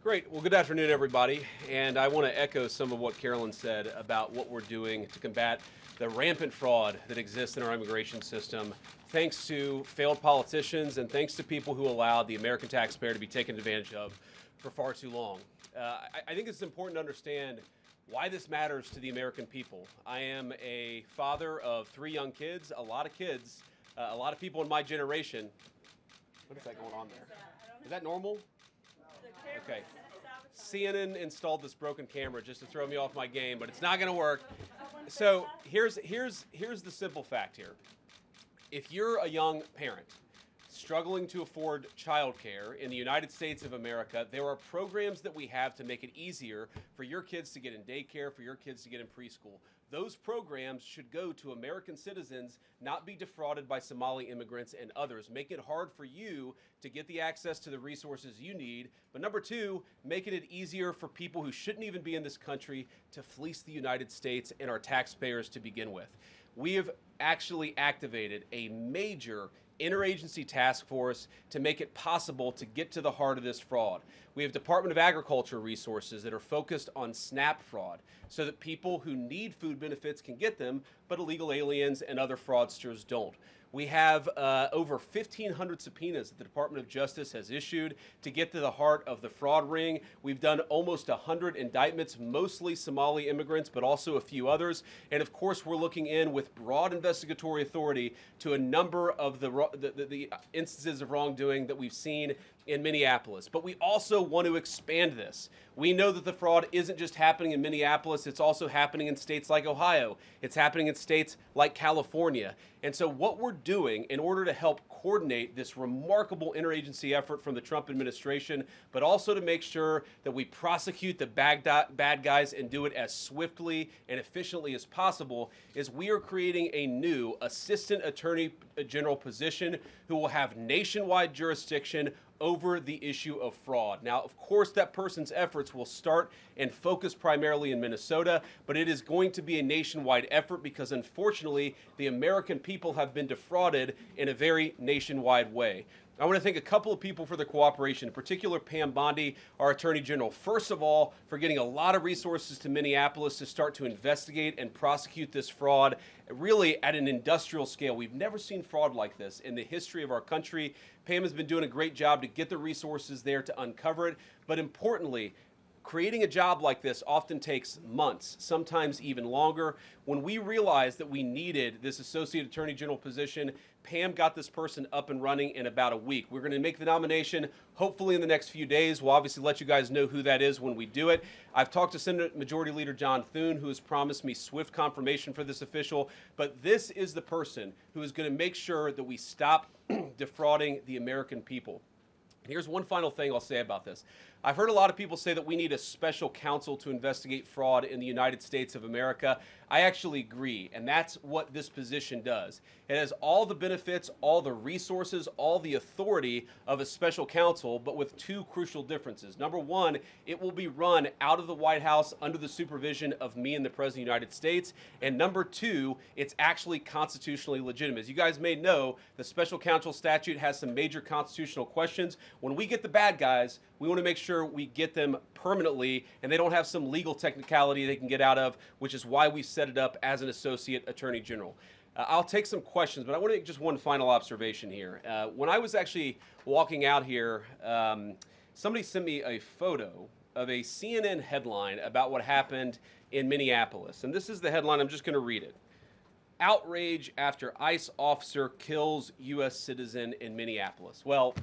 Great. Well, good afternoon, everybody. And I want to echo some of what Carolyn said about what we're doing to combat the rampant fraud that exists in our immigration system, thanks to failed politicians and thanks to people who allowed the American taxpayer to be taken advantage of for far too long. I think it's important to understand why this matters to the American people. I am a father of 3 young kids, a lot of kids, a lot of people in my generation. What is that going on there? Is that normal? Okay. CNN installed this broken camera just to throw me off my game, but it's not going to work. So here's the simple fact here. If you're a young parent struggling to afford childcare in the United States of America, there are programs that we have to make it easier for your kids to get in daycare, for your kids to get in preschool. Those programs should go to American citizens, not be defrauded by Somali immigrants and others. Make it hard for you to get the access to the resources you need. But number 2, making it easier for people who shouldn't even be in this country to fleece the United States and our taxpayers to begin with. We have actually activated a major interagency task force to make it possible to get to the heart of this fraud. We have Department of Agriculture resources that are focused on SNAP fraud so that people who need food benefits can get them, but illegal aliens and other fraudsters don't. We have over 1,500 subpoenas that the Department of Justice has issued to get to the heart of the fraud ring. We've done almost 100 indictments, mostly Somali immigrants, but also a few others. And of course, we're looking in with broad investigatory authority to a number of the instances of wrongdoing that we've seen in Minneapolis. But we also want to expand this. We know that the fraud isn't just happening in Minneapolis, it's also happening in states like Ohio. It's happening in states like California. And so what we're doing in order to help coordinate this remarkable interagency effort from the Trump administration, but also to make sure that we prosecute the bad guys and do it as swiftly and efficiently as possible, is we are creating a new Assistant Attorney General position who will have nationwide jurisdiction over the issue of fraud. Now, of course, that person's efforts will start and focus primarily in Minnesota, but it is going to be a nationwide effort because, unfortunately, the American people have been defrauded in a very nationwide way. I want to thank a couple of people for their cooperation, in particular Pam Bondi, our Attorney General, first of all, for getting a lot of resources to Minneapolis to start to investigate and prosecute this fraud, really at an industrial scale. We've never seen fraud like this in the history of our country. Pam has been doing a great job to get the resources there to uncover it, but importantly, creating a job like this often takes months, sometimes even longer. When we realized that we needed this Associate Attorney General position, Pam got this person up and running in about a week. We're going to make the nomination hopefully in the next few days. We'll obviously let you guys know who that is when we do it. I've talked to Senate Majority Leader John Thune, who has promised me swift confirmation for this official, but this is the person who is going to make sure that we stop defrauding the American people. Here's one final thing I'll say about this. I've heard a lot of people say that we need a special counsel to investigate fraud in the United States of America. I actually agree, and that's what this position does. It has all the benefits, all the resources, all the authority of a special counsel, but with 2 crucial differences. Number 1, it will be run out of the White House under the supervision of me and the President of the United States. And number 2, it's actually constitutionally legitimate. As you guys may know, the special counsel statute has some major constitutional questions. When we get the bad guys, we want to make sure we get them permanently and they don't have some legal technicality they can get out of, which is why we set it up as an Associate Attorney General. I'll take some questions, but I want to make just one final observation here. When I was actually walking out here, somebody sent me a photo of a CNN headline about what happened in Minneapolis. And this is the headline. I'm just going to read it. Outrage after ICE officer kills U.S. citizen in Minneapolis. Well,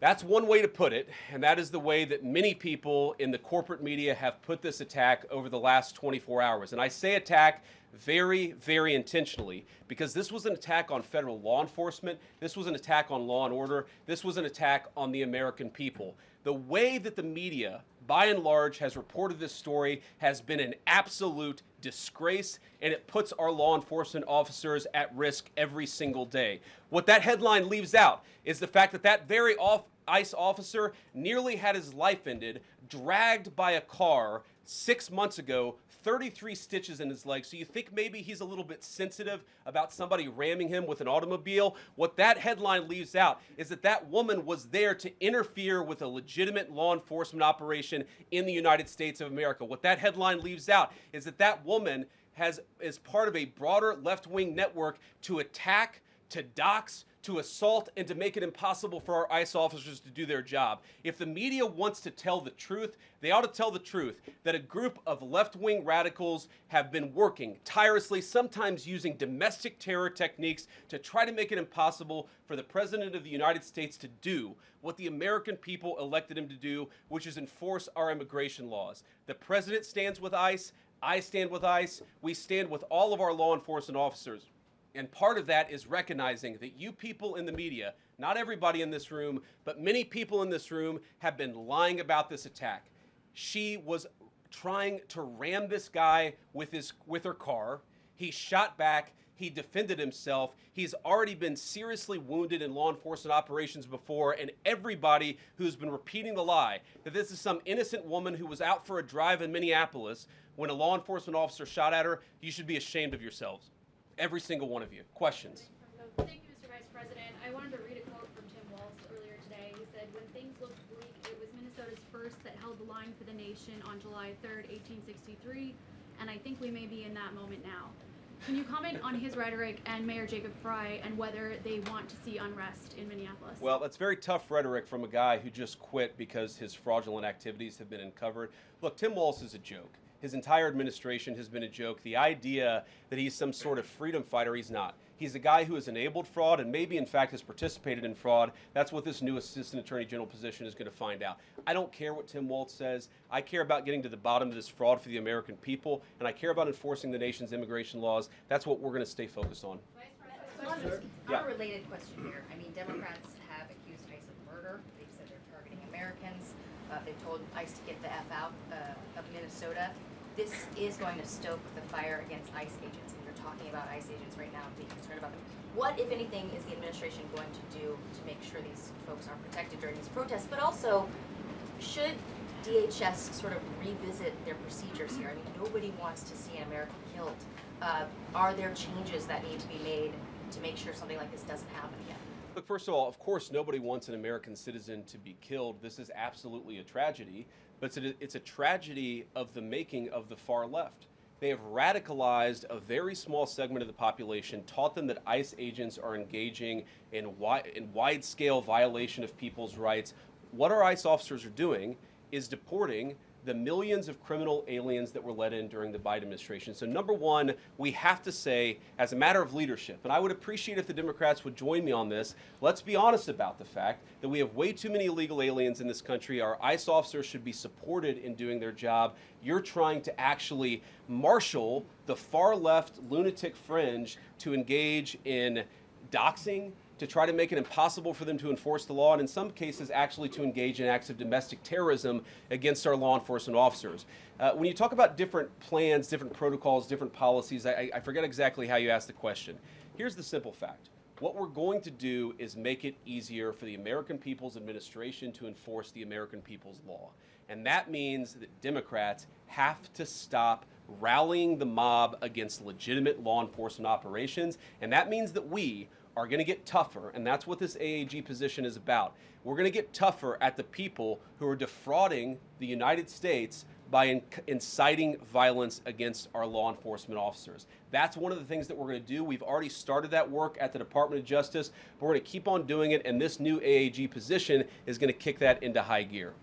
that's one way to put it, and that is the way that many people in the corporate media have put this attack over the last 24 hours. And I say attack very, very intentionally because this was an attack on federal law enforcement. This was an attack on law and order. This was an attack on the American people. The way that the media, by and large, has reported this story has been an absolute disgrace, and it puts our law enforcement officers at risk every single day. What that headline leaves out is the fact that that very ICE officer nearly had his life ended, dragged by a car 6 months ago, 33 stitches in his leg. So you think maybe he's a little bit sensitive about somebody ramming him with an automobile? What that headline leaves out is that that woman was there to interfere with a legitimate law enforcement operation in the United States of America. What that headline leaves out is that that woman is part of a broader left-wing network to attack, to dox, to assault, and to make it impossible for our ICE officers to do their job. If the media wants to tell the truth, they ought to tell the truth that a group of left-wing radicals have been working tirelessly, sometimes using domestic terror techniques to try to make it impossible for the President of the United States to do what the American people elected him to do, which is enforce our immigration laws. The President stands with ICE, I stand with ICE, we stand with all of our law enforcement officers. And part of that is recognizing that you people in the media, not everybody in this room, but many people in this room have been lying about this attack. She was trying to ram this guy with her car. He shot back. He defended himself. He's already been seriously wounded in law enforcement operations before, and everybody who's been repeating the lie that this is some innocent woman who was out for a drive in Minneapolis when a law enforcement officer shot at her, you should be ashamed of yourselves. Every single one of you. Questions? Thank you, Mr. Vice President. I wanted to read a quote from Tim Walz earlier today. He said, "When things looked bleak, it was Minnesota's first that held the line for the nation on July 3rd, 1863, and I think we may be in that moment now." Can you comment on his rhetoric and Mayor Jacob Frey and whether they want to see unrest in Minneapolis? Well, that's very tough rhetoric from a guy who just quit because his fraudulent activities have been uncovered. Look, Tim Walz is a joke. His entire administration has been a joke. The idea that he's some sort of freedom fighter, he's not. He's a guy who has enabled fraud and maybe, in fact, has participated in fraud. That's what this new Assistant Attorney General position is going to find out. I don't care what Tim Walz says. I care about getting to the bottom of this fraud for the American people, and I care about enforcing the nation's immigration laws. That's what we're going to stay focused on. Vice President, on a related question here. I mean, Democrats have accused ICE of murder. They've said they're targeting Americans. They've told ICE to get the F out of Minnesota. This is going to stoke the fire against ICE agents, and you're talking about ICE agents right now and being concerned about them. What, if anything, is the administration going to do to make sure these folks are protected during these protests? But also, should DHS sort of revisit their procedures here? I mean, nobody wants to see an American killed. Are there changes that need to be made to make sure something like this doesn't happen again? Look, first of all, of course, nobody wants an American citizen to be killed. This is absolutely a tragedy, but it's a tragedy of the making of the far left. They have radicalized a very small segment of the population, taught them that ICE agents are engaging in wide-scale violation of people's rights. What our ICE officers are doing is deporting the millions of criminal aliens that were let in during the Biden administration. So number one, we have to say, as a matter of leadership, and I would appreciate if the Democrats would join me on this, let's be honest about the fact that we have way too many illegal aliens in this country. Our ICE officers should be supported in doing their job. You're trying to actually marshal the far left lunatic fringe to engage in doxing, to try to make it impossible for them to enforce the law, and in some cases actually to engage in acts of domestic terrorism against our law enforcement officers. When you talk about different plans, different protocols, different policies, I forget exactly how you asked the question. Here's the simple fact. What we're going to do is make it easier for the American people's administration to enforce the American people's law. And that means that Democrats have to stop rallying the mob against legitimate law enforcement operations, and that means that we are going to get tougher, and that's what this AAG position is about. We're going to get tougher at the people who are defrauding the United States by inciting violence against our law enforcement officers. That's one of the things that we're going to do. We've already started that work at the Department of Justice, but we're going to keep on doing it, and this new AAG position is going to kick that into high gear.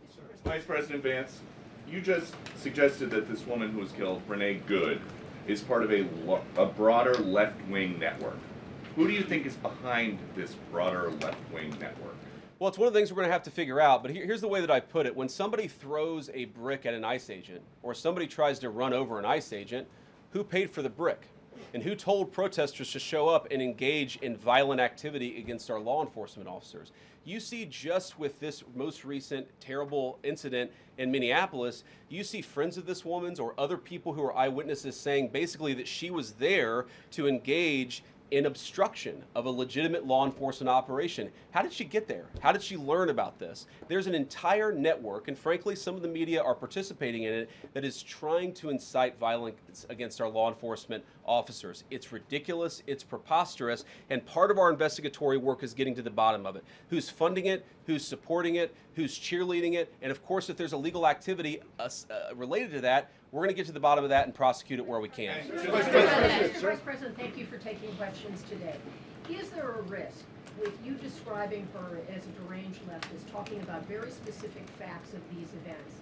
Vice President Vance, you just suggested that this woman who was killed, Renee Good, is part of a broader left-wing network. Who do you think is behind this broader left-wing network? Well, it's one of the things we're going to have to figure out, but here's the way that I put it. When somebody throws a brick at an ICE agent, or somebody tries to run over an ICE agent, who paid for the brick? And who told protesters to show up and engage in violent activity against our law enforcement officers? You see, just with this most recent terrible incident in Minneapolis, you see friends of this woman's or other people who are eyewitnesses saying basically that she was there to engage in obstruction of a legitimate law enforcement operation. How did she get there? How did she learn about this? There's an entire network, and frankly, some of the media are participating in it, that is trying to incite violence against our law enforcement officers. It's ridiculous, it's preposterous, and part of our investigatory work is getting to the bottom of it. Who's funding it, who's supporting it, who's cheerleading it, and of course, if there's illegal activity related to that, we're going to get to the bottom of that and prosecute it where we can. Vice President, thank you for taking questions today. Is there a risk with you describing her as a deranged leftist, talking about very specific facts of these events,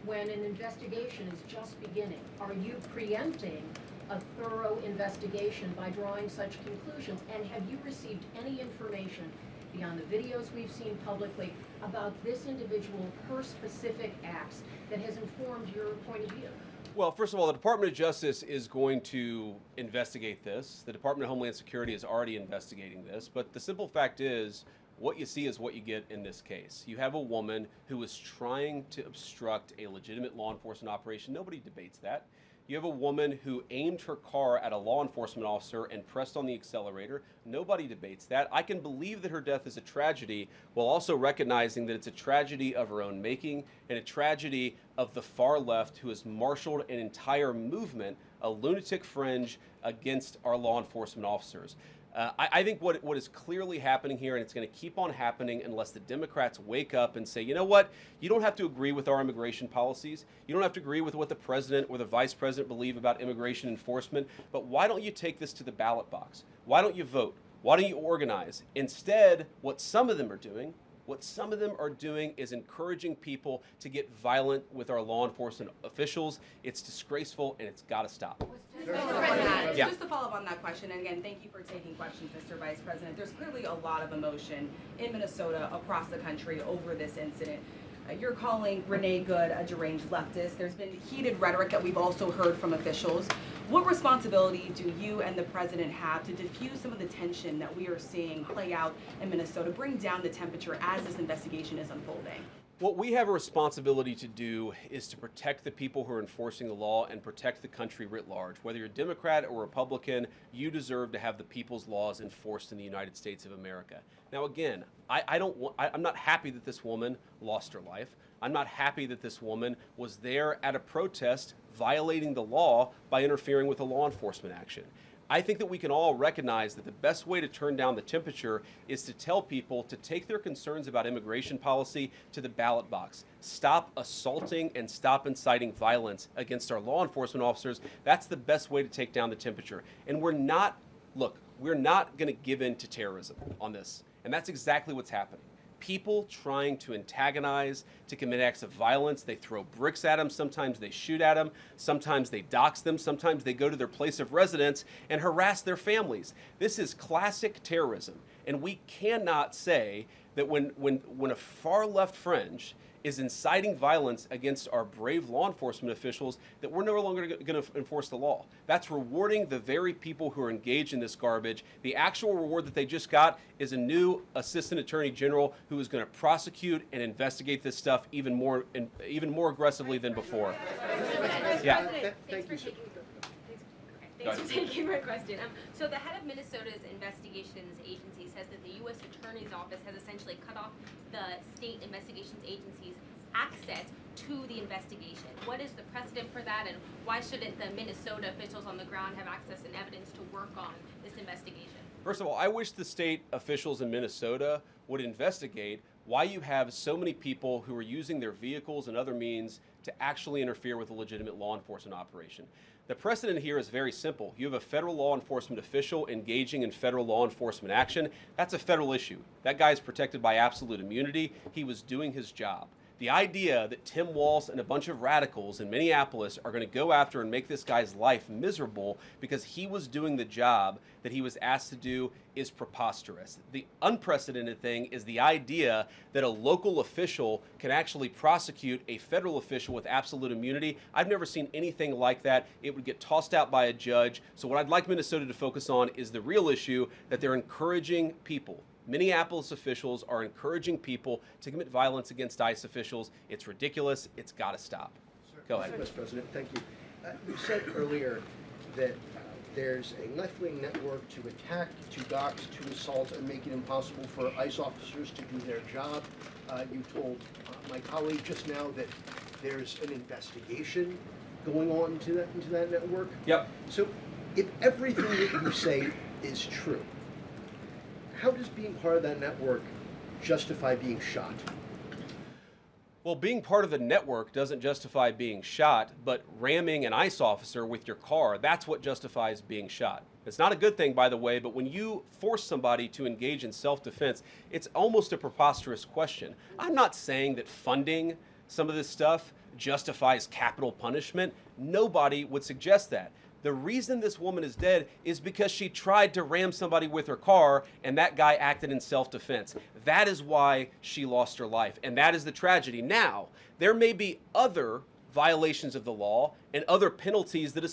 when an investigation is just beginning? Are you preempting a thorough investigation by drawing such conclusions? And have you received any information beyond the videos we've seen publicly about this individual, her specific acts, that has informed your point of view? Well, first of all, the Department of Justice is going to investigate this. The Department of Homeland Security is already investigating this. But the simple fact is, what you see is what you get in this case. You have a woman who is trying to obstruct a legitimate law enforcement operation. Nobody debates that. You have a woman who aimed her car at a law enforcement officer and pressed on the accelerator. Nobody debates that. I can believe that her death is a tragedy, while also recognizing that it's a tragedy of her own making and a tragedy of the far left, who has marshaled an entire movement, a lunatic fringe, against our law enforcement officers. I think what is clearly happening here, and it's going to keep on happening unless the Democrats wake up and say, you know what, you don't have to agree with our immigration policies. You don't have to agree with what the president or the vice president believe about immigration enforcement, but why don't you take this to the ballot box? Why don't you vote? Why don't you organize? Instead, what some of them are doing is encouraging people to get violent with our law enforcement officials. It's disgraceful, and it's got to stop. Yeah. Just to follow up on that question, and again, thank you for taking questions, Mr. Vice President. There's clearly a lot of emotion in Minnesota, across the country, over this incident. You're calling Renee Good a deranged leftist. There's been heated rhetoric that we've also heard from officials. What responsibility do you and the president have to diffuse some of the tension that we are seeing play out in Minnesota, bring down the temperature as this investigation is unfolding? What we have a responsibility to do is to protect the people who are enforcing the law and protect the country writ large. Whether you're Democrat or Republican, you deserve to have the people's laws enforced in the United States of America. Now, again, I'm not happy that this woman lost her life. I'm not happy that this woman was there at a protest violating the law by interfering with a law enforcement action. I think that we can all recognize that the best way to turn down the temperature is to tell people to take their concerns about immigration policy to the ballot box. Stop assaulting and stop inciting violence against our law enforcement officers. That's the best way to take down the temperature. And we're not going to give in to terrorism on this. And that's exactly what's happening. People trying to antagonize, to commit acts of violence. They throw bricks at them. Sometimes they shoot at them. Sometimes they dox them. Sometimes they go to their place of residence and harass their families. This is classic terrorism. And we cannot say that when a far left fringe is inciting violence against our brave law enforcement officials, that we're no longer going to enforce the law. That's rewarding the very people who are engaged in this garbage. The actual reward that they just got is a new assistant attorney general who is going to prosecute and investigate this stuff even more aggressively than before. Yeah. Thanks for taking my question. So the head of Minnesota's investigations agency says that the U.S. Attorney's Office has essentially cut off the state investigations agency's access to the investigation. What is the precedent for that, and why shouldn't the Minnesota officials on the ground have access and evidence to work on this investigation? First of all, I wish the state officials in Minnesota would investigate why you have so many people who are using their vehicles and other means to actually interfere with a legitimate law enforcement operation. The precedent here is very simple. You have a federal law enforcement official engaging in federal law enforcement action. That's a federal issue. That guy is protected by absolute immunity. He was doing his job. The idea that Tim Walz and a bunch of radicals in Minneapolis are going to go after and make this guy's life miserable because he was doing the job that he was asked to do is preposterous. The unprecedented thing is the idea that a local official can actually prosecute a federal official with absolute immunity. I've never seen anything like that. It would get tossed out by a judge. So what I'd like Minnesota to focus on is the real issue, that they're encouraging people. Minneapolis officials are encouraging people to commit violence against ICE officials. It's ridiculous. It's got to stop. Go ahead. Vice President, thank you. You said earlier that there's a left-wing network to attack, to dox, to assault, and make it impossible for ICE officers to do their job. You told my colleague just now that there's an investigation going on into that network. Yep. So if everything that you say is true, how does being part of that network justify being shot? Well, being part of the network doesn't justify being shot, but ramming an ICE officer with your car, that's what justifies being shot. It's not a good thing, by the way, but when you force somebody to engage in self-defense, it's almost a preposterous question. I'm not saying that funding some of this stuff justifies capital punishment. Nobody would suggest that. The reason this woman is dead is because she tried to ram somebody with her car and that guy acted in self-defense. That is why she lost her life, and that is the tragedy. Now, there may be other violations of the law and other penalties that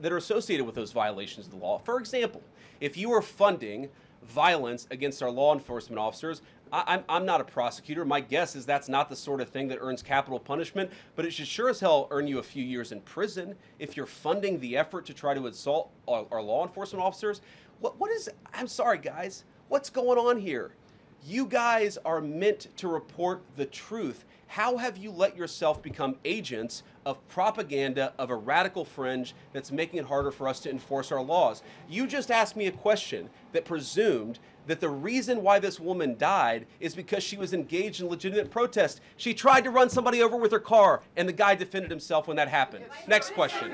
are associated with those violations of the law. For example, if you are funding violence against our law enforcement officers, I'm not a prosecutor. My guess is that's not the sort of thing that earns capital punishment, but it should sure as hell earn you a few years in prison if you're funding the effort to try to assault our law enforcement officers. What is, I'm sorry guys, what's going on here? You guys are meant to report the truth. How have you let yourself become agents of propaganda of a radical fringe that's making it harder for us to enforce our laws? You just asked me a question that presumed that the reason why this woman died is because she was engaged in legitimate protest. She tried to run somebody over with her car, and the guy defended himself when that happened. Next question.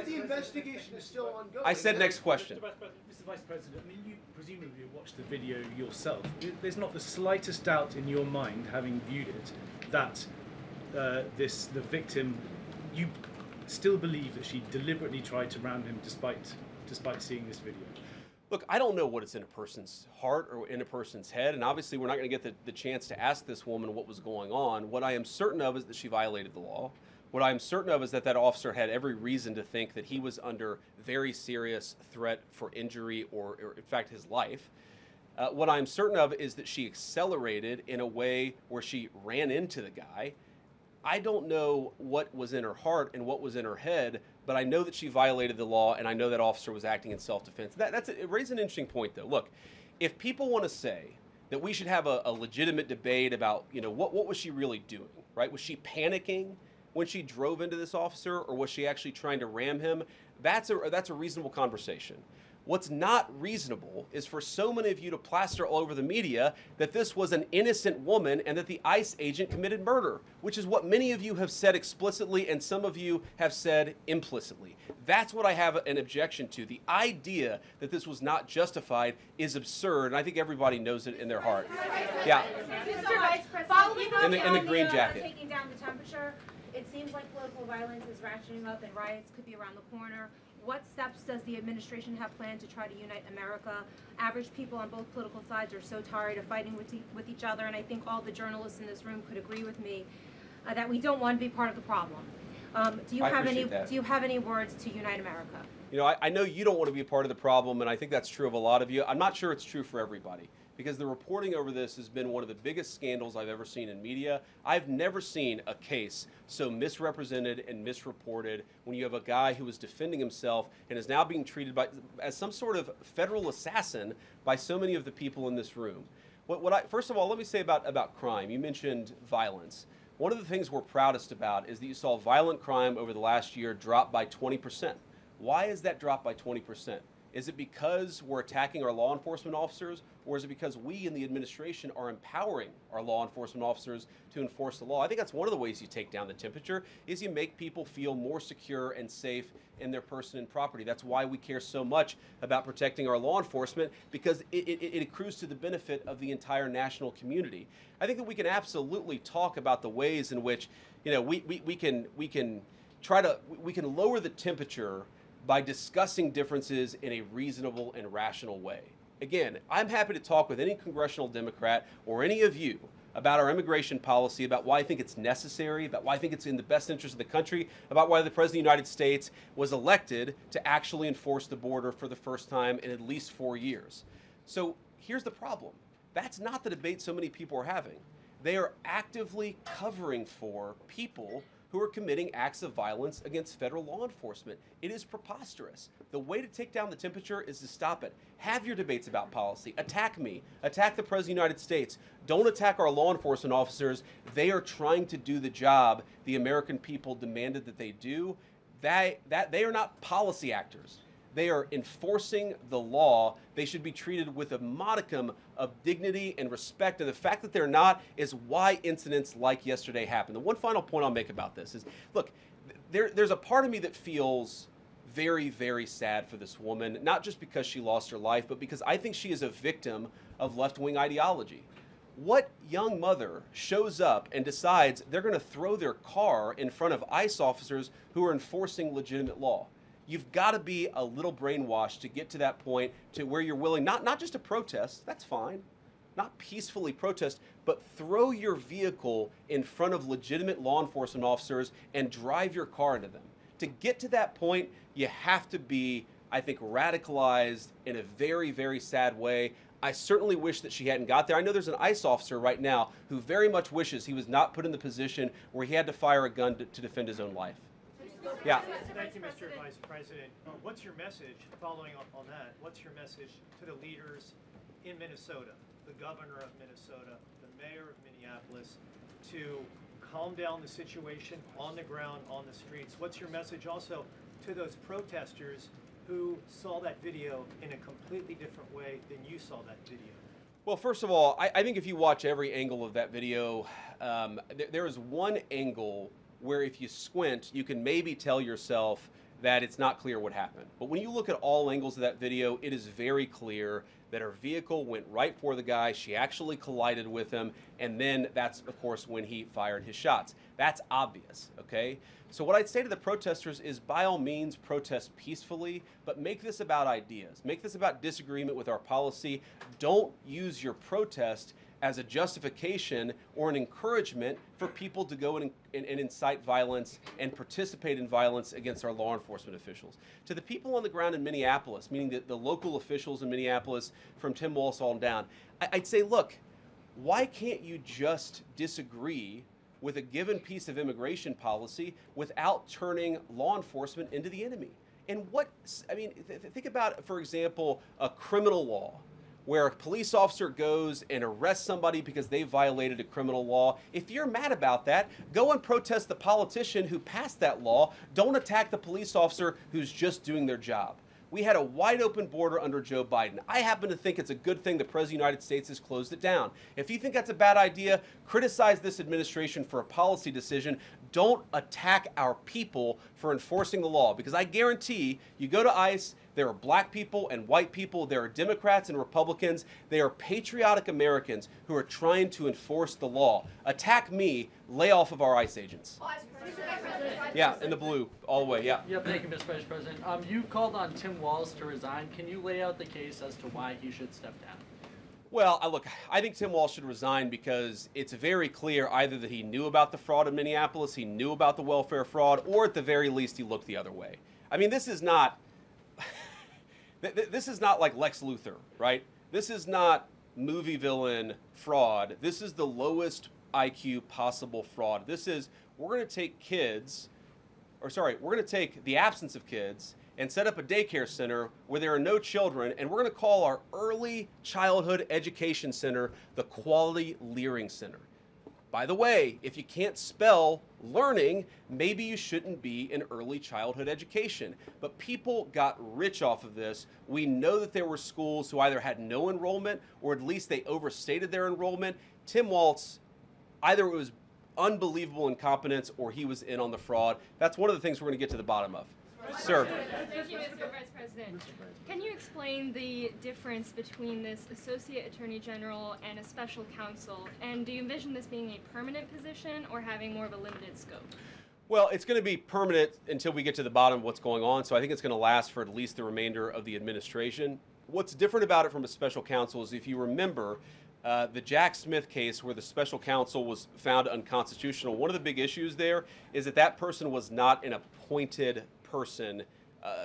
The investigation is still ongoing. I said next question. Mr. Vice President, I mean, you presumably watched the video yourself. There's not the slightest doubt in your mind, having viewed it, that the victim, you still believe that she deliberately tried to ram him despite seeing this video? Look, I don't know what is in a person's heart or in a person's head, and obviously we're not going to get the chance to ask this woman what was going on. What I am certain of is that she violated the law. What I'm certain of is that that officer had every reason to think that he was under very serious threat for injury or in fact, his life. What I'm certain of is that she accelerated in a way where she ran into the guy. I don't know what was in her heart and what was in her head, but I know that she violated the law, and I know that officer was acting in self-defense. It raises an interesting point, though. Look, if people want to say that we should have a legitimate debate about, you know, what was she really doing, right? Was she panicking when she drove into this officer, or was she actually trying to ram him? That's a reasonable conversation. What's not reasonable is for so many of you to plaster all over the media that this was an innocent woman and that the ICE agent committed murder, which is what many of you have said explicitly and some of you have said implicitly. That's what I have an objection to. The idea that this was not justified is absurd, and I think everybody knows it in their heart. Yeah. Mr. Vice President, in the green jacket. Taking down the temperature, it seems like political violence is ratcheting up and riots could be around the corner. What steps does the administration have planned to try to unite America? Average people on both political sides are so tired of fighting with each other, and I think all the journalists in this room could agree with me that we don't want to be part of the problem. Do you have any words to unite America? You know, I know you don't want to be a part of the problem, and I think that's true of a lot of you. I'm not sure it's true for everybody, because the reporting over this has been one of the biggest scandals I've ever seen in media. I've never seen a case so misrepresented and misreported when you have a guy who is defending himself and is now being treated as some sort of federal assassin by so many of the people in this room. First of all, let me say about crime. You mentioned violence. One of the things we're proudest about is that you saw violent crime over the last year drop by 20%. Why is that drop by 20%? Is it because we're attacking our law enforcement officers, or is it because we in the administration are empowering our law enforcement officers to enforce the law? I think that's one of the ways you take down the temperature, is you make people feel more secure and safe in their person and property. That's why we care so much about protecting our law enforcement, because it accrues to the benefit of the entire national community. I think that we can absolutely talk about the ways in which, you know, we can lower the temperature by discussing differences in a reasonable and rational way. Again, I'm happy to talk with any congressional Democrat or any of you about our immigration policy, about why I think it's necessary, about why I think it's in the best interest of the country, about why the President of the United States was elected to actually enforce the border for the first time in at least 4 years. So here's the problem. That's not the debate so many people are having. They are actively covering for people who are committing acts of violence against federal law enforcement. It is preposterous. The way to take down the temperature is to stop it. Have your debates about policy. Attack me. Attack the President of the United States. Don't attack our law enforcement officers. They are trying to do the job the American people demanded that they do. They are not policy actors. They are enforcing the law. They should be treated with a modicum of dignity and respect. And the fact that they're not is why incidents like yesterday happened. The one final point I'll make about this is, look, there's a part of me that feels very, very sad for this woman, not just because she lost her life, but because I think she is a victim of left-wing ideology. What young mother shows up and decides they're going to throw their car in front of ICE officers who are enforcing legitimate law? You've got to be a little brainwashed to get to that point to where you're willing, not just to protest, that's fine, not peacefully protest, but throw your vehicle in front of legitimate law enforcement officers and drive your car into them. To get to that point, you have to be, I think, radicalized in a very, very sad way. I certainly wish that she hadn't got there. I know there's an ICE officer right now who very much wishes he was not put in the position where he had to fire a gun to defend his own life. Yeah. Thank you, Mr. Vice President. What's your message, following up on that, what's your message to the leaders in Minnesota, the governor of Minnesota, the mayor of Minneapolis, to calm down the situation on the ground, on the streets? What's your message also to those protesters who saw that video in a completely different way than you saw that video? Well, first of all, I think if you watch every angle of that video, there is one angle where if you squint, you can maybe tell yourself that it's not clear what happened. But when you look at all angles of that video, it is very clear that her vehicle went right for the guy. She actually collided with him. And then that's, of course, when he fired his shots. That's obvious, okay? So what I'd say to the protesters is, by all means, protest peacefully, but make this about ideas. Make this about disagreement with our policy. Don't use your protest as a justification or an encouragement for people to go and incite violence and participate in violence against our law enforcement officials. To the people on the ground in Minneapolis, meaning the local officials in Minneapolis from Tim Walz on down, I'd say, look, why can't you just disagree with a given piece of immigration policy without turning law enforcement into the enemy? And think about, for example, a criminal law, where a police officer goes and arrests somebody because they violated a criminal law. If you're mad about that, go and protest the politician who passed that law. Don't attack the police officer who's just doing their job. We had a wide open border under Joe Biden. I happen to think it's a good thing the President of the United States has closed it down. If you think that's a bad idea, criticize this administration for a policy decision. Don't attack our people for enforcing the law, because I guarantee you go to ICE, there are black people and white people, there are Democrats and Republicans, they are patriotic Americans who are trying to enforce the law. Attack me, lay off of our ICE agents. Yeah, in the blue, all the way, yeah. Yep, thank you, Mr. Vice President. You called on Tim Walz to resign. Can you lay out the case as to why he should step down? Well, look, I think Tim Walz should resign because it's very clear either that he knew about the fraud in Minneapolis, he knew about the welfare fraud, or at the very least he looked the other way. I mean, this is not this is not like Lex Luthor, right? This is not movie villain fraud. This is the lowest IQ possible fraud. This is, we're going to take the absence of kids and set up a daycare center where there are no children, and we're going to call our early childhood education center the Quality Learning Center. By the way, if you can't spell learning, maybe you shouldn't be in early childhood education. But people got rich off of this. We know that there were schools who either had no enrollment or at least they overstated their enrollment. Tim Walz, either it was unbelievable incompetence or he was in on the fraud. That's one of the things we're going to get to the bottom of. Sir. Thank you, Mr. Vice President. Can you explain the difference between this Associate Attorney General and a special counsel? And do you envision this being a permanent position or having more of a limited scope? Well, it's going to be permanent until we get to the bottom of what's going on, so I think it's going to last for at least the remainder of the administration. What's different about it from a special counsel is, if you remember, the Jack Smith case where the special counsel was found unconstitutional, one of the big issues there is that that person was not an appointed person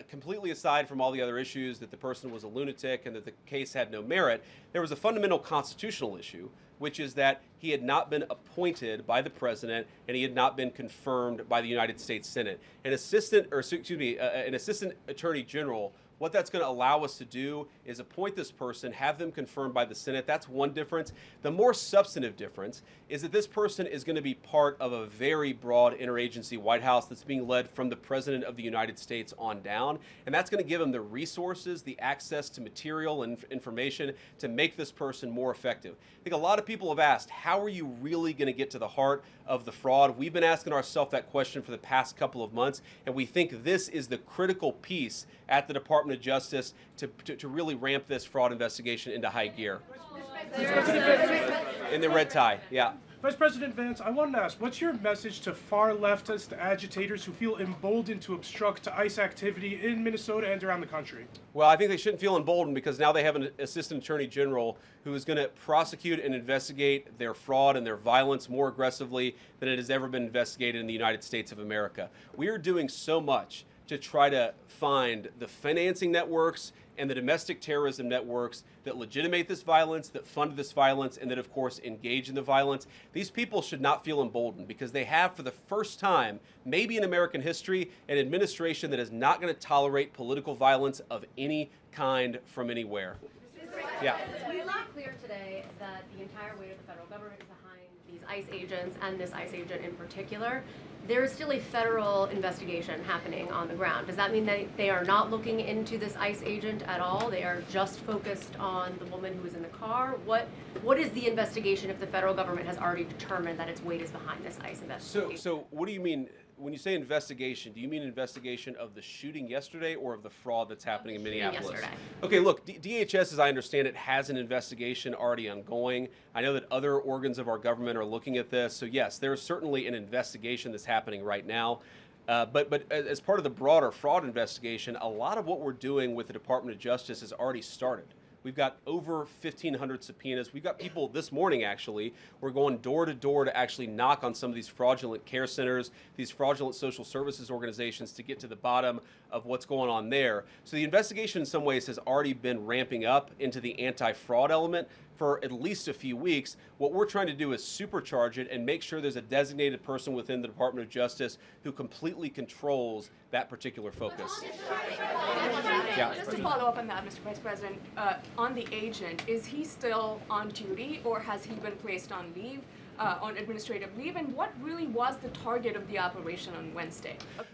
completely aside from all the other issues that the person was a lunatic and that the case had no merit, there was a fundamental constitutional issue, which is that he had not been appointed by the president and he had not been confirmed by the United States Senate. An assistant attorney general, what that's going to allow us to do is appoint this person, have them confirmed by the Senate. That's one difference. The more substantive difference is that this person is going to be part of a very broad interagency White House that's being led from the President of the United States on down. And that's going to give him the resources, the access to material and information to make this person more effective. I think a lot of people have asked, how are you really going to get to the heart of the fraud? We've been asking ourselves that question for the past couple of months, and we think this is the critical piece at the Department of Justice to really ramp this fraud investigation into high gear. In the red tie, yeah. Vice President Vance, I wanted to ask, what's your message to far leftist agitators who feel emboldened to obstruct ICE activity in Minnesota and around the country? Well, I think they shouldn't feel emboldened because now they have an assistant attorney general who is going to prosecute and investigate their fraud and their violence more aggressively than it has ever been investigated in the United States of America. We are doing so much to try to find the financing networks and the domestic terrorism networks that legitimate this violence, that fund this violence, and that, of course, engage in the violence. These people should not feel emboldened because they have, for the first time, maybe in American history, an administration that is not going to tolerate political violence of any kind from anywhere. Yeah. We made clear today that the entire weight of the federal government is behind these ICE agents and this ICE agent in particular. There is still a federal investigation happening on the ground. Does that mean that they are not looking into this ICE agent at all? They are just focused on the woman who was in the car? What is the investigation if the federal government has already determined that its weight is behind this ICE investigation? So what do you mean? When you say investigation, do you mean investigation of the shooting yesterday or of the fraud that's happening in Minneapolis? Yesterday. Okay, look, DHS, as I understand it, has an investigation already ongoing. I know that other organs of our government are looking at this. So yes, there's certainly an investigation that's happening right now. But as part of the broader fraud investigation, a lot of what we're doing with the Department of Justice has already started. We've got over 1,500 subpoenas. We've got people this morning, actually. We're going door to door to actually knock on some of these fraudulent care centers, these fraudulent social services organizations to get to the bottom of what's going on there. So the investigation in some ways has already been ramping up into the anti-fraud element for at least a few weeks. What we're trying to do is supercharge it and make sure there's a designated person within the Department of Justice who completely controls that particular focus. Yeah. Just to follow up on that, Mr. Vice President, on the agent, is he still on duty or has he been placed on leave, on administrative leave? And what really was the target of the operation on Wednesday? Of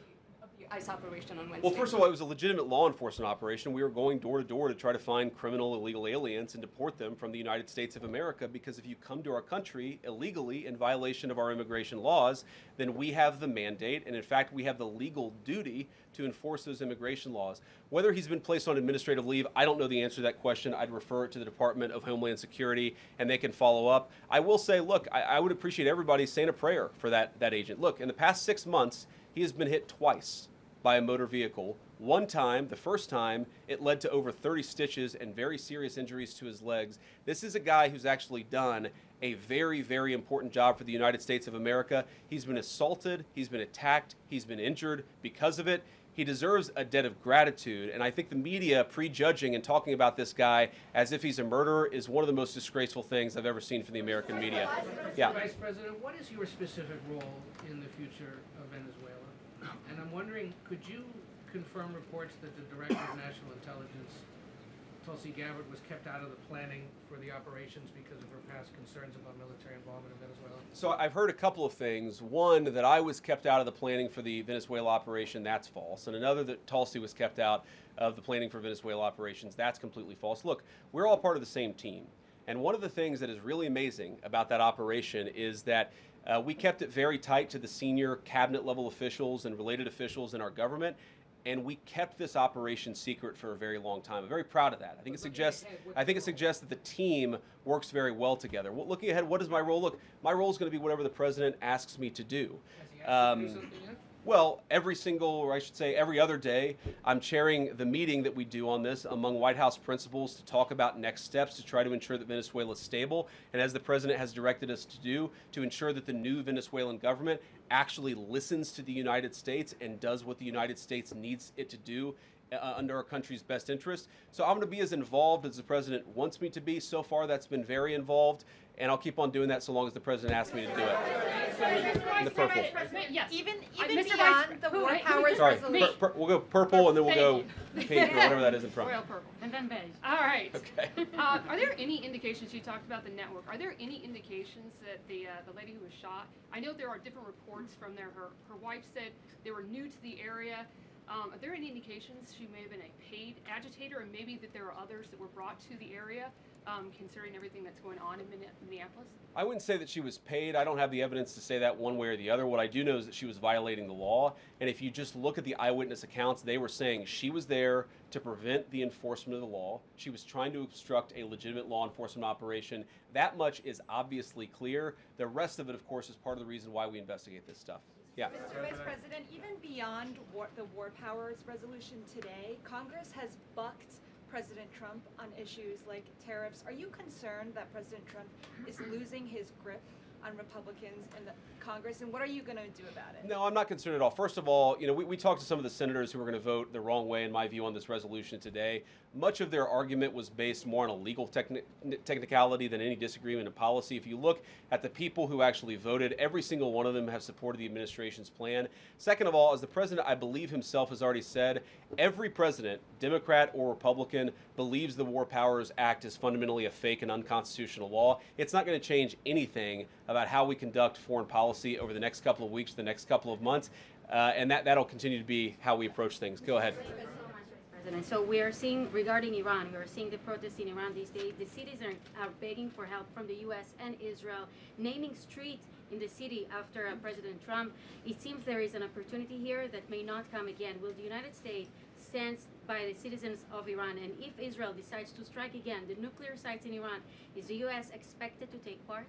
the ICE operation on Wednesday? Well, first of all, it was a legitimate law enforcement operation. We were going door to door to try to find criminal illegal aliens and deport them from the United States of America, because if you come to our country illegally in violation of our immigration laws, then we have the mandate, and in fact we have the legal duty to enforce those immigration laws. Whether he's been placed on administrative leave, I don't know the answer to that question. I'd refer it to the Department of Homeland Security and they can follow up. I will say, look, I would appreciate everybody saying a prayer for that agent. Look, in the past 6 months, he has been hit twice by a motor vehicle. One time, the first time, it led to over 30 stitches and very serious injuries to his legs. This is a guy who's actually done a very, very important job for the United States of America. He's been assaulted, he's been attacked, he's been injured because of it. He deserves a debt of gratitude, and I think the media prejudging and talking about this guy as if he's a murderer is one of the most disgraceful things I've ever seen from the American media. Yeah. Vice President, what is your specific role in the future of Venezuela? And I'm wondering, could you confirm reports that the Director of National Intelligence, Tulsi Gabbard, was kept out of the planning for the operations because of her past concerns about military involvement in Venezuela? So I've heard a couple of things. One, that I was kept out of the planning for the Venezuela operation, that's false. And another, that Tulsi was kept out of the planning for Venezuela operations, that's completely false. Look, we're all part of the same team. And one of the things that is really amazing about that operation is that we kept it very tight to the senior cabinet level officials and related officials in our government. And we kept this operation secret for a very long time. I'm very proud of that. I think it suggests that the team works very well together. Well, looking ahead, what is my role? Look, my role is going to be whatever the president asks me to do. Well, every single, or I should say every other day, I'm chairing the meeting that we do on this among White House principals to talk about next steps to try to ensure that Venezuela is stable, and as the president has directed us to do, to ensure that the new Venezuelan government actually listens to the United States and does what the United States needs it to do under our country's best interest. So I'm going to be as involved as the president wants me to be. So far, that's been very involved, and I'll keep on doing that so long as the president asks me to do it. In the purple. Yes. Even Mr. beyond the war powers Sorry, resolution. we'll go purple, and then we'll go pink or whatever that is in front. Royal purple, and then beige. All right. Okay. Are there any indications, you talked about the network, are there any indications that the lady who was shot, I know there are different reports from there, her wife said they were new to the area. Are there any indications she may have been a paid agitator, and maybe that there are others that were brought to the area, considering everything that's going on in Minneapolis? I wouldn't say that she was paid. I don't have the evidence to say that one way or the other. What I do know is that she was violating the law. And if you just look at the eyewitness accounts, they were saying she was there to prevent the enforcement of the law. She was trying to obstruct a legitimate law enforcement operation. That much is obviously clear. The rest of it, of course, is part of the reason why we investigate this stuff. Yeah. Mr. Vice President, even beyond the war powers resolution today, Congress has bucked President Trump on issues like tariffs. Are you concerned that President Trump is losing his grip on Republicans in the Congress, and what are you going to do about it? No, I'm not concerned at all. First of all, we talked to some of the senators who were going to vote the wrong way, in my view, on this resolution today. Much of their argument was based more on a legal technicality than any disagreement in policy. If you look at the people who actually voted, every single one of them have supported the administration's plan. Second of all, as the president, I believe himself has already said, every president, Democrat or Republican, believes the War Powers Act is fundamentally a fake and unconstitutional law. It's not going to change anything about how we conduct foreign policy over the next couple of weeks, the next couple of months, and that'll continue to be how we approach things. Go ahead. So we are seeing, regarding Iran, we are seeing the protests in Iran these days. The cities are begging for help from the U.S. and Israel, naming streets in the city after President Trump. It seems there is an opportunity here that may not come again. Will the United States stand by the citizens of Iran? And if Israel decides to strike again the nuclear sites in Iran, is the U.S. expected to take part?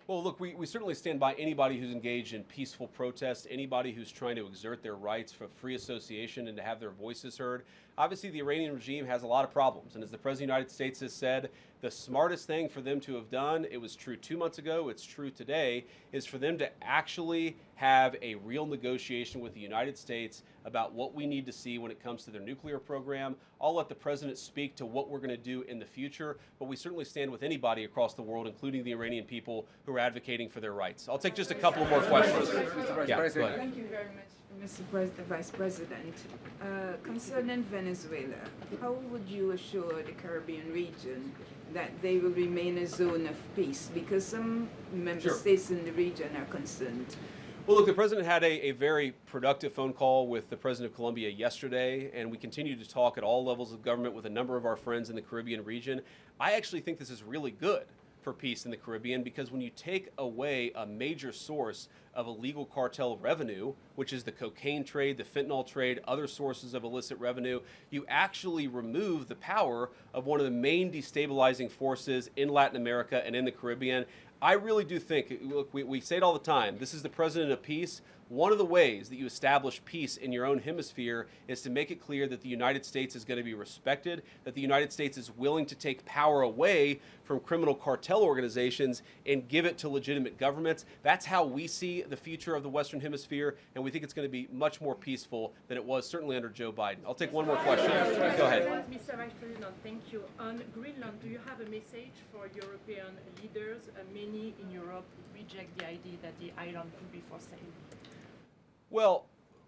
Well, look, we certainly stand by anybody who's engaged in peaceful protest, anybody who's trying to exert their rights for free association and to have their voices heard. Obviously, the Iranian regime has a lot of problems, and as the President of the United States has said, the smartest thing for them to have done, it was true 2 months ago, it's true today, is for them to actually have a real negotiation with the United States about what we need to see when it comes to their nuclear program. I'll let the President speak to what we're going to do in the future, but we certainly stand with anybody across the world, including the Iranian people who are advocating for their rights. I'll take just a couple more questions. Yeah, go ahead. Thank you very much, Mr. Vice President. Concerning Venezuela, how would you assure the Caribbean region that they will remain a zone of peace? Because some member states in the region are concerned. Well, look, the president had a very productive phone call with the president of Colombia yesterday, and we continue to talk at all levels of government with a number of our friends in the Caribbean region. I actually think this is really good for peace in the Caribbean, because when you take away a major source of illegal cartel revenue, which is the cocaine trade, the fentanyl trade, other sources of illicit revenue, you actually remove the power of one of the main destabilizing forces in Latin America and in the Caribbean. I really do think, look, we say it all the time, this is the president of peace. One of the ways that you establish peace in your own hemisphere is to make it clear that the United States is going to be respected, that the United States is willing to take power away from criminal cartel organizations and give it to legitimate governments. That's how we see the future of the Western Hemisphere, and we think it's going to be much more peaceful than it was certainly under Joe Biden. I'll take one more question. Go ahead. Mr. Vice President, thank you. On Greenland, do you have a message for European leaders? Many in Europe reject the idea that the island could be for sale. Well,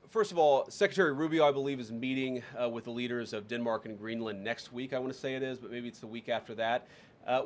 first of all, Secretary Rubio, I believe, is meeting with the leaders of Denmark and Greenland next week, I want to say it is, but maybe it's the week after that.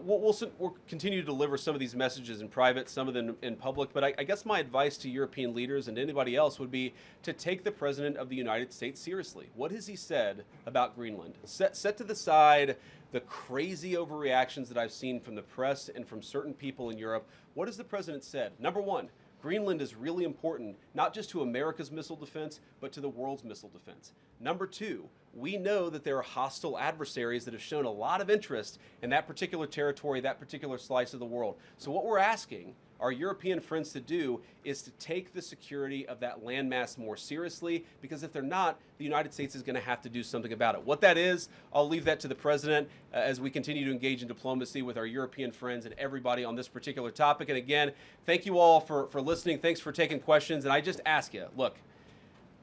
We'll continue to deliver some of these messages in private, some of them in public, but I guess my advice to European leaders and anybody else would be to take the President of the United States seriously. What has he said about Greenland? Set to the side the crazy overreactions that I've seen from the press and from certain people in Europe. What has the President said? Number one, Greenland is really important, not just to America's missile defense, but to the world's missile defense. Number two, we know that there are hostile adversaries that have shown a lot of interest in that particular territory, that particular slice of the world. So what we're asking our European friends to do is to take the security of that landmass more seriously, because if they're not, the United States is going to have to do something about it. What that is, I'll leave that to the President as we continue to engage in diplomacy with our European friends and everybody on this particular topic. And again, thank you all for listening. Thanks for taking questions. And I just ask you, look,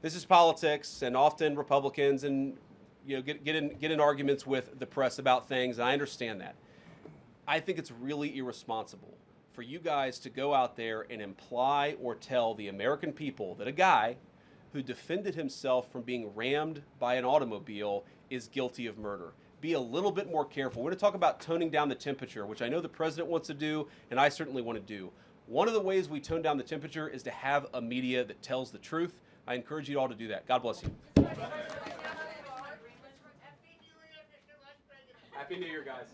this is politics, and often Republicans and get in arguments with the press about things, and I understand that. I think it's really irresponsible for you guys to go out there and imply or tell the American people that a guy who defended himself from being rammed by an automobile is guilty of murder. Be a little bit more careful. We're going to talk about toning down the temperature, which I know the President wants to do, and I certainly want to do. One of the ways we tone down the temperature is to have a media that tells the truth. I encourage you all to do that. God bless you. Happy New Year, guys.